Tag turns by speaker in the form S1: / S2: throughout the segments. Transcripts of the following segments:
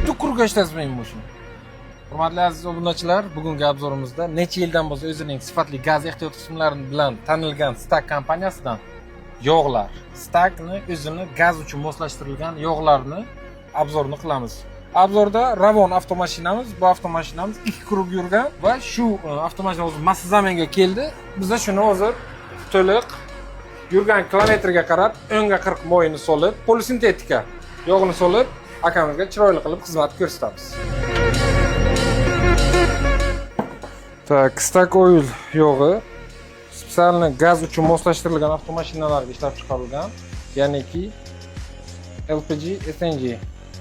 S1: Tukurga ishlatmayman mashina. Hurmatli aziz obunachilar, bugungi obzorimizda necha yildan bo'lsa o'zining sifatli gaz ehtiyot qismlari bilan tanilgan Stak kompaniyasidan yog'lar, Stakni o'zini gaz uchun moslashtirilgan yog'larni obzorini qilamiz. Obzorda Ravon avtomashinamiz, bu avtomashinamiz 2 krug yurgan va shu avtomashinamiz massa zamonga keldi. Biz shuni hozir to'liq yurgan kilometrga qarab o'ngga 40 moyini solib, polisintetika yog'ini solib, akamizga chiroyli qilib xizmat ko'rsatamiz. Tak, Stak Oil yog'i spesialni gaz uchun moslashtirilgan avtomashinalarga ishlab chiqarilgan, ya'niki LPG, SNG,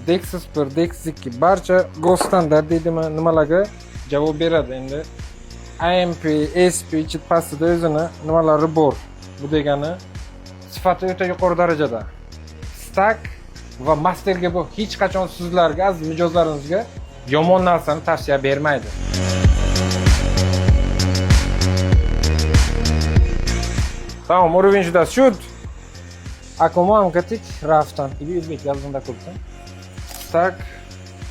S1: Dexis 1, Dexis 2 barcha gold standart deydimi, nimalarga javob beradi. Endi AMP, SP chit pastida o'zini nimalari bor. Bu degani sifati o'ta yuqori darajada. Stak va Masterga bu hech qachon sizlarga, aziz mijozlaringizga yomon narsani tavsiya bermaydi. Tamam, уровень сюда сюд. Akumam katik raftan. İbi o'zbek yozganda ko'pdan. Stak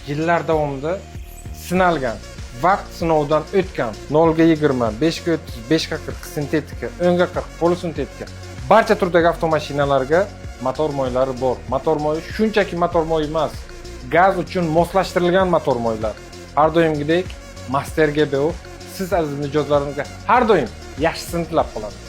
S1: yillar davomida sinalgan, vaqt sinovdan o'tgan 0 ga 20, 5 ga 30, 5 ga 40 sintetika, 10 ga 40 polisintetika barcha turdagi avtomashinalarga motor moylari bor. Motor moyi shunchaki motor moyi emas, gaz uchun moslashtirilgan motor moylar. Har doimgidek Masterga bu siz aziz mijozlaringizga har doim yaxshisini tilab qolamiz.